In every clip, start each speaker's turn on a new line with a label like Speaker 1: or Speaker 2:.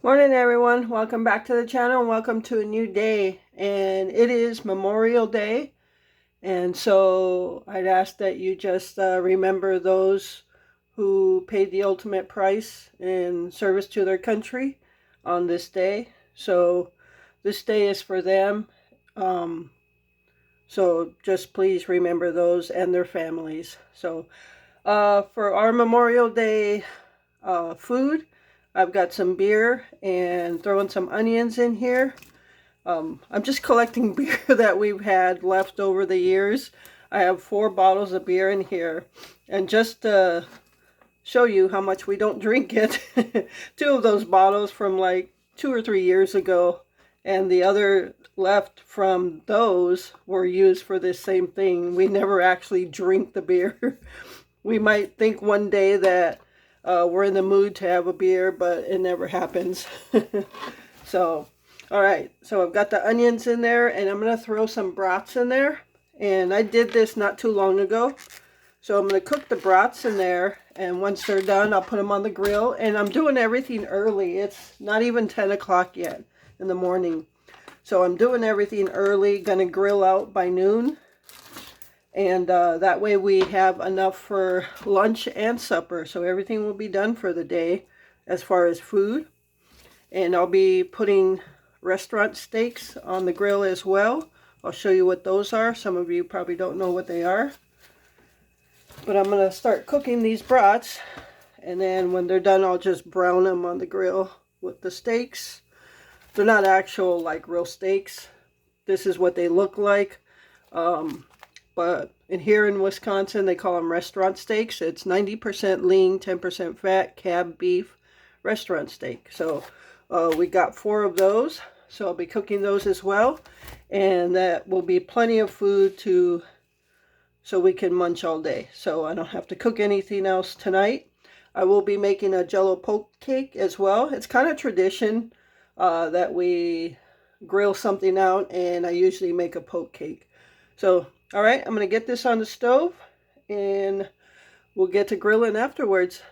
Speaker 1: Morning everyone, welcome back to the channel and welcome to a new day. And it is Memorial Day, and so I'd ask that you just remember those who paid the ultimate price in service to their country on this day. So this day is for them. Um, so just please remember those and their families. So for our Memorial Day food, I've got some beer and throwing some onions in here. I'm just collecting beer that we've had left over the years. I have 4 bottles of beer in here. And just to show you how much we don't drink it, 2 of those bottles from like 2 or 3 years ago, and the other left from those were used for this same thing. We never actually drink the beer. We might think one day that we're in the mood to have a beer, but it never happens. So, all right. So I've got the onions in there, and I'm going to throw some brats in there. And I did this not too long ago. So I'm going to cook the brats in there, and once they're done, I'll put them on the grill. And I'm doing everything early. It's not even 10 o'clock yet in the morning. So I'm doing everything early, going to grill out by noon. And that way we have enough for lunch and supper. So everything will be done for the day as far as food. And I'll be putting restaurant steaks on the grill as well. I'll show you what those are. Some of you probably don't know what they are. But I'm going to start cooking these brats. And then when they're done, I'll just brown them on the grill with the steaks. They're not actual like real steaks. This is what they look like. But here in Wisconsin, they call them restaurant steaks. It's 90% lean, 10% fat, cab beef, restaurant steak. So we got 4 of those. So I'll be cooking those as well. And that will be plenty of food so we can munch all day. So I don't have to cook anything else tonight. I will be making a Jello poke cake as well. It's kind of tradition that we grill something out, and I usually make a poke cake. So all right, I'm going to get this on the stove, and we'll get to grilling afterwards.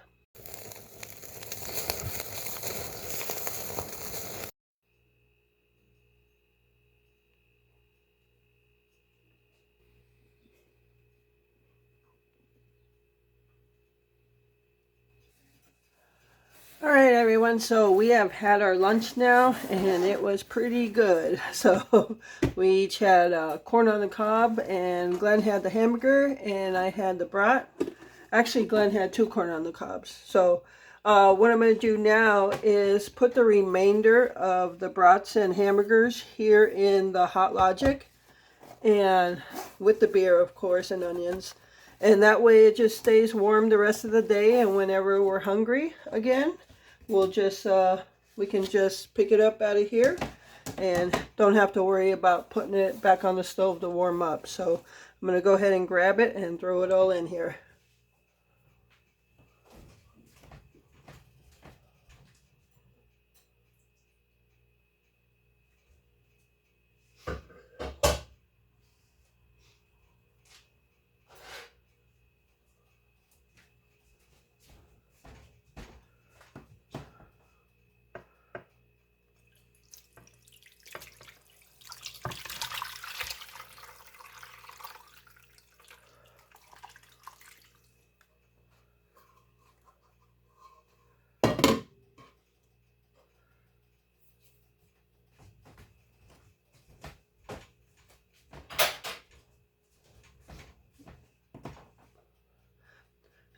Speaker 1: All right, everyone, so we have had our lunch now, and it was pretty good. So we each had corn on the cob, and Glenn had the hamburger, and I had the brat. Actually, Glenn had 2 corn on the cobs. So what I'm going to do now is put the remainder of the brats and hamburgers here in the Hot Logic, and with the beer, of course, and onions. And that way it just stays warm the rest of the day, and whenever we're hungry again, we'll just we can just pick it up out of here and don't have to worry about putting it back on the stove to warm up. So I'm going to go ahead and grab it and throw it all in here.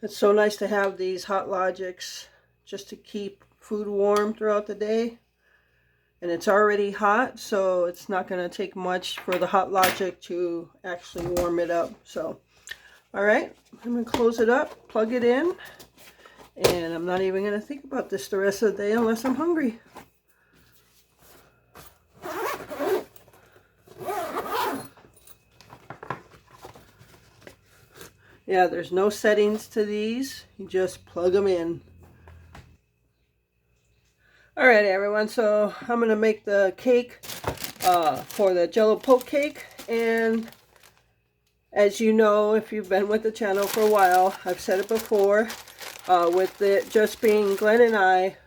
Speaker 1: It's so nice to have these Hot Logics just to keep food warm throughout the day. And it's already hot, so it's not going to take much for the Hot Logic to actually warm it up. So, all right, I'm going to close it up, plug it in, and I'm not even going to think about this the rest of the day unless I'm hungry. Yeah, there's no settings to these. You just plug them in. Alright everyone, so I'm going to make the cake for the Jello poke cake. And as you know, if you've been with the channel for a while, I've said it before, with it just being Glenn and I,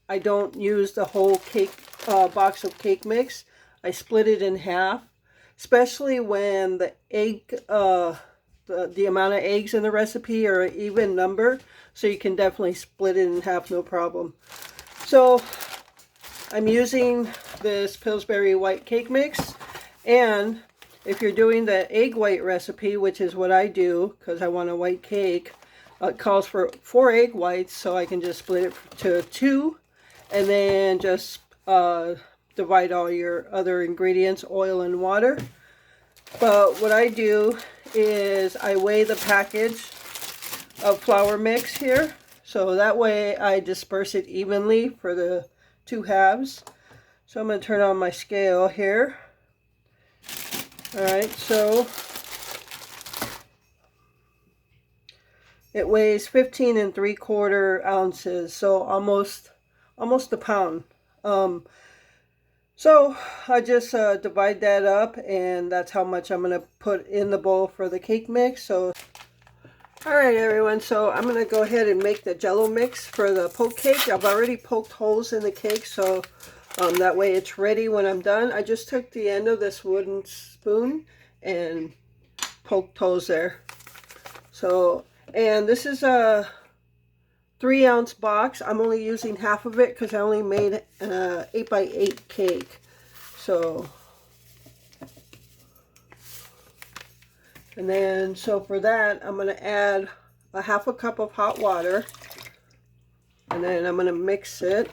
Speaker 1: I don't use the whole cake box of cake mix. I split it in half, especially when the egg, the amount of eggs in the recipe are an even number. So you can definitely split it in half, no problem. So I'm using this Pillsbury white cake mix, and if you're doing the egg white recipe, which is what I do because I want a white cake, it calls for 4 egg whites, so I can just split it to 2, and then just divide all your other ingredients, oil and water. But what I do is I weigh the package of flour mix here, so that way I disperse it evenly for the 2 halves. So I'm going to turn on my scale here. Alright, so it weighs 15 3/4 ounces, so almost a pound. So I just divide that up, and that's how much I'm going to put in the bowl for the cake mix. So alright everyone, so I'm going to go ahead and make the Jello mix for the poke cake. I've already poked holes in the cake, so that way it's ready when I'm done. I just took the end of this wooden spoon and poked holes there. So, and this is a 3-ounce box. I'm only using half of it because I only made an 8x8 cake. So, and then, so for that, I'm going to add a 1/2 cup of hot water. And then I'm going to mix it.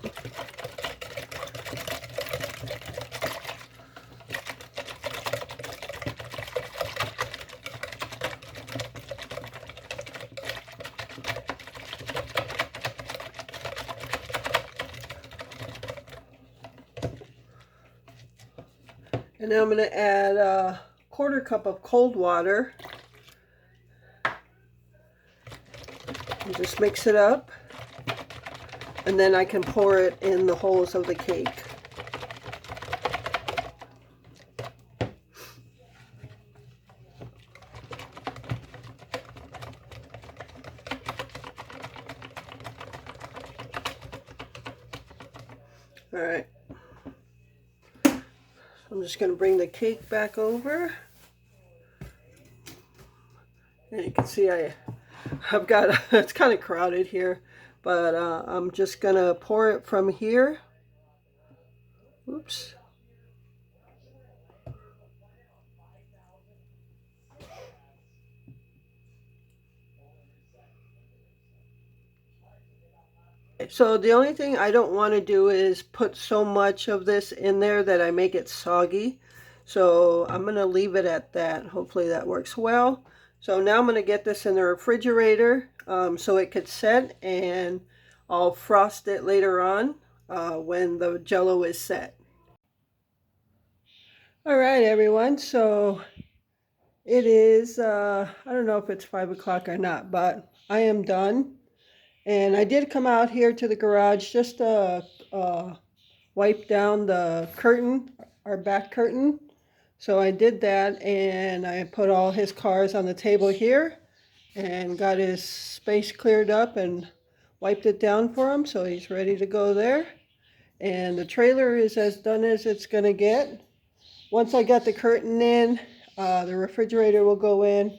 Speaker 1: And then I'm going to add a 1/4 cup of cold water. And just mix it up. And then I can pour it in the holes of the cake. Alright. I'm just going to bring the cake back over. And you can see I've got, it's kind of crowded here, but I'm just going to pour it from here. Oops. So the only thing I don't want to do is put so much of this in there that I make it soggy. So I'm going to leave it at that. Hopefully that works well. So now I'm going to get this in the refrigerator so it could set, and I'll frost it later on when the Jello is set. All right, everyone. So it is, I don't know if it's 5 o'clock or not, but I am done. And I did come out here to the garage just to wipe down the curtain, our back curtain. So I did that, and I put all his cars on the table here and got his space cleared up and wiped it down for him, so he's ready to go there. And the trailer is as done as it's going to get. Once I got the curtain in, the refrigerator will go in,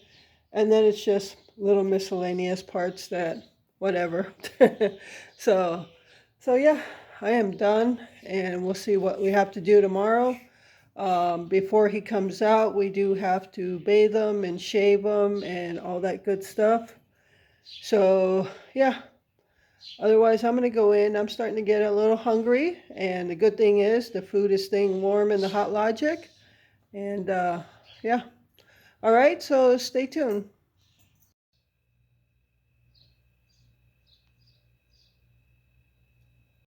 Speaker 1: and then it's just little miscellaneous parts that whatever. so yeah, I am done, and we'll see what we have to do tomorrow. Before he comes out, we do have to bathe him and shave him and all that good stuff. So yeah, otherwise I'm going to go in. I'm starting to get a little hungry, and the good thing is the food is staying warm in the Hot Logic. And yeah, all right, so stay tuned.